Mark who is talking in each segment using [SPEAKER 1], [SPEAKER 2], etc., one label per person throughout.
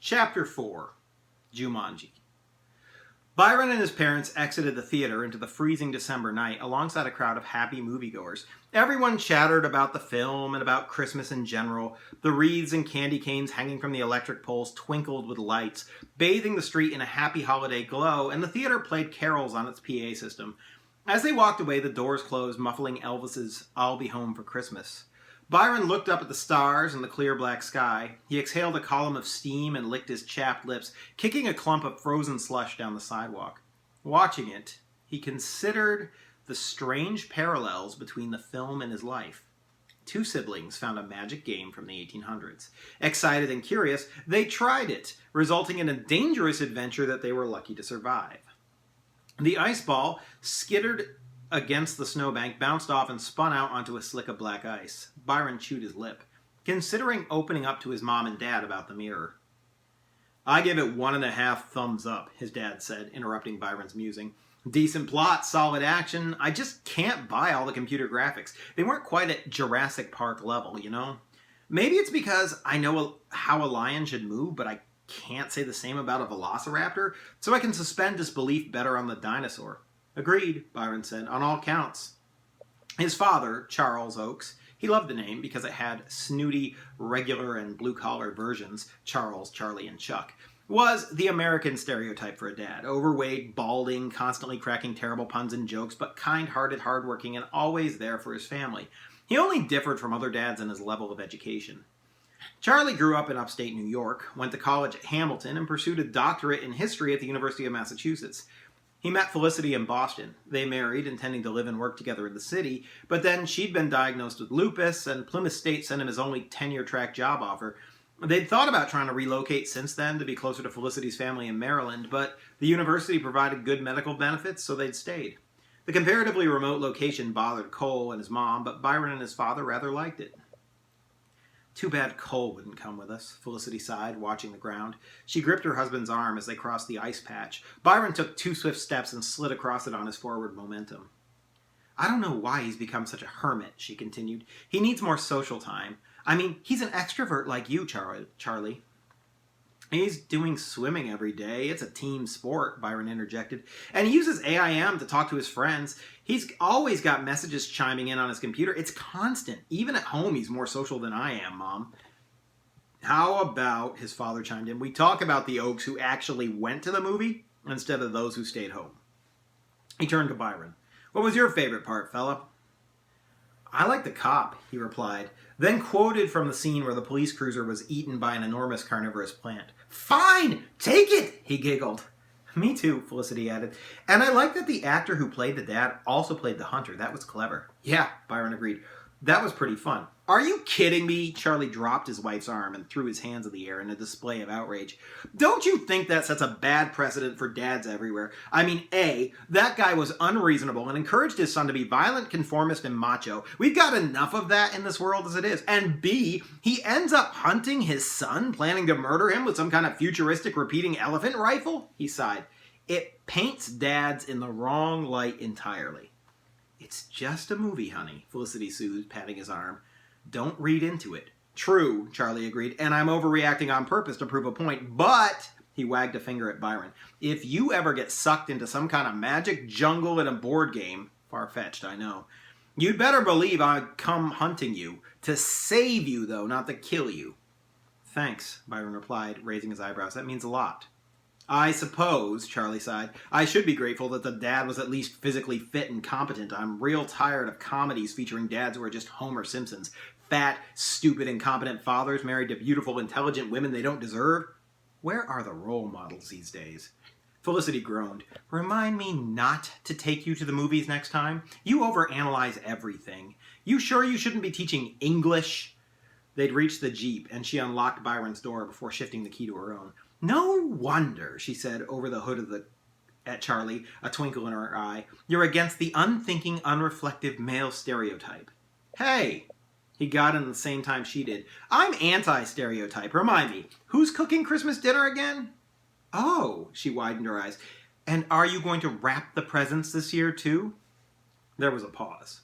[SPEAKER 1] Chapter 4, Jumanji. Byron and his parents exited the theater into the freezing December night alongside a crowd of happy moviegoers. Everyone chattered about the film and about Christmas in general. The wreaths and candy canes hanging from the electric poles twinkled with lights, bathing the street in a happy holiday glow, and the theater played carols on its PA system. As they walked away, the doors closed, muffling Elvis's "I'll Be Home for Christmas." Byron looked up at the stars and the clear black sky. He exhaled a column of steam and licked his chapped lips, kicking a clump of frozen slush down the sidewalk. Watching it, he considered the strange parallels between the film and his life. Two siblings found a magic game from the 1800s. Excited and curious, they tried it, resulting in a dangerous adventure that they were lucky to survive. The ice ball skittered against the snowbank, bounced off, and spun out onto a slick of black ice. Byron chewed his lip, considering opening up to his mom and dad about the mirror. "I give it 1.5 thumbs up," his dad said, interrupting Byron's musing. "Decent plot, solid action. I just can't buy all the computer graphics. They weren't quite at Jurassic Park level, you know? Maybe it's because I know how a lion should move, but I can't say the same about a velociraptor, so I can suspend disbelief better on the dinosaur." "Agreed," Byron said, "on all counts." His father, Charles Oakes, he loved the name because it had snooty, regular, and blue-collar versions, Charles, Charlie, and Chuck, was the American stereotype for a dad. Overweight, balding, constantly cracking terrible puns and jokes, but kind-hearted, hardworking, and always there for his family. He only differed from other dads in his level of education. Charlie grew up in upstate New York, went to college at Hamilton, and pursued a doctorate in history at the University of Massachusetts. He met Felicity in Boston. They married, intending to live and work together in the city, but then she'd been diagnosed with lupus, and Plymouth State sent him his only tenure-track job offer. They'd thought about trying to relocate since then to be closer to Felicity's family in Maryland, but the university provided good medical benefits, so they'd stayed. The comparatively remote location bothered Cole and his mom, but Byron and his father rather liked it. "Too bad Cole wouldn't come with us," Felicity sighed, watching the ground. She gripped her husband's arm as they crossed the ice patch. Byron took 2 swift steps and slid across it on his forward momentum. "I don't know why he's become such a hermit," she continued. "He needs more social time. I mean, he's an extrovert like you, Charlie." "He's doing swimming every day. It's a team sport," Byron interjected. "And he uses AIM to talk to his friends. He's always got messages chiming in on his computer. It's constant. Even at home, he's more social than I am, Mom." "How about," his father chimed in, "we talk about the Oaks who actually went to the movie instead of those who stayed home?" He turned to Byron. "What was your favorite part, fella?" "I like the cop," he replied, then quoted from the scene where the police cruiser was eaten by an enormous carnivorous plant. "Fine! Take it!" he giggled. "Me too," Felicity added. "And I like that the actor who played the dad also played the hunter. That was clever." "Yeah," Byron agreed. "That was pretty fun." "Are you kidding me?" Charlie dropped his wife's arm and threw his hands in the air in a display of outrage. "Don't you think that sets a bad precedent for dads everywhere? I mean, A, that guy was unreasonable and encouraged his son to be violent, conformist, and macho. We've got enough of that in this world as it is. And B, he ends up hunting his son, planning to murder him with some kind of futuristic repeating elephant rifle?" He sighed. "It paints dads in the wrong light entirely." "It's just a movie, honey," Felicity soothed, patting his arm. "Don't read into it." "True," Charlie agreed, "and I'm overreacting on purpose to prove a point, but," he wagged a finger at Byron, "if you ever get sucked into some kind of magic jungle in a board game, far-fetched, I know, you'd better believe I'd come hunting you. To save you, though, not to kill you." "Thanks," Byron replied, raising his eyebrows. "That means a lot." "I suppose," Charlie sighed, "I should be grateful that the dad was at least physically fit and competent. I'm real tired of comedies featuring dads who are just Homer Simpsons. Fat, stupid, incompetent fathers married to beautiful, intelligent women they don't deserve. Where are the role models these days?" Felicity groaned. "Remind me not to take you to the movies next time. You overanalyze everything. You sure you shouldn't be teaching English?" They'd reached the Jeep, and she unlocked Byron's door before shifting the key to her own. "No wonder," she said over the hood at Charlie, a twinkle in her eye. "You're against the unthinking, unreflective male stereotype." "Hey!" He got in the same time she did. "I'm anti-stereotype. Remind me, who's cooking Christmas dinner again?" "Oh," she widened her eyes. "And are you going to wrap the presents this year, too?" There was a pause.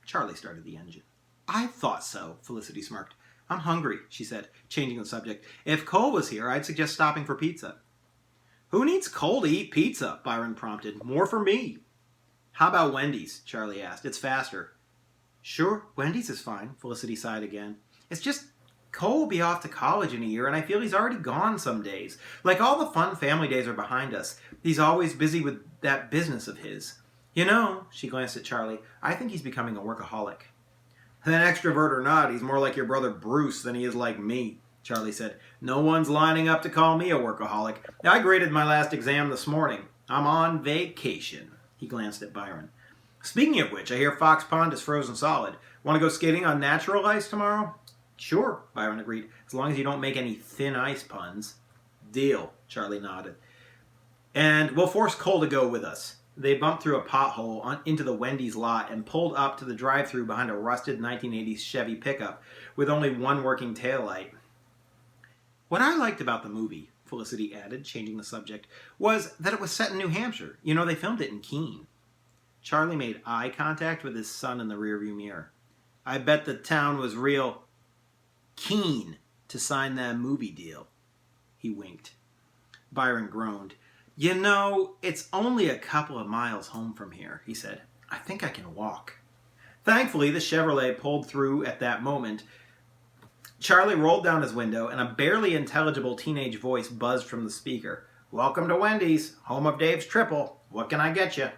[SPEAKER 1] Charlie started the engine. "I thought so," Felicity smirked. I'm hungry, she said, changing the subject. If Cole was here, I'd suggest stopping for pizza. Who needs Cole to eat pizza? Byron prompted. More for me. How about Wendy's? Charlie asked. It's faster. Sure, Wendy's is fine, Felicity sighed again. It's just Cole will be off to college in a year, and I feel he's already gone some days. Like all the fun family days are behind us. He's always busy with that business of his. You know, she glanced at Charlie, I think he's becoming a workaholic. An extrovert or not, he's more like your brother Bruce than he is like me, Charlie said. No one's lining up to call me a workaholic. I graded my last exam this morning. I'm on vacation. He glanced at Byron. Speaking of which, I hear Fox Pond is frozen solid. Want to go skating on natural ice tomorrow? Sure, Byron agreed, as long as you don't make any thin ice puns. Deal, Charlie nodded. And we'll force Cole to go with us. They bumped through a pothole into the Wendy's lot and pulled up to the drive-thru behind a rusted 1980s Chevy pickup with only one working taillight. What I liked about the movie, Felicity added, changing the subject, was that it was set in New Hampshire. You know, they filmed it in Keene. Charlie made eye contact with his son in the rearview mirror. I bet the town was real keen to sign that movie deal. He winked. Byron groaned. You know, it's only a couple of miles home from here, he said. I think I can walk. Thankfully, the Chevrolet pulled through at that moment. Charlie rolled down his window, and a barely intelligible teenage voice buzzed from the speaker. Welcome to Wendy's, home of Dave's Triple. What can I get you?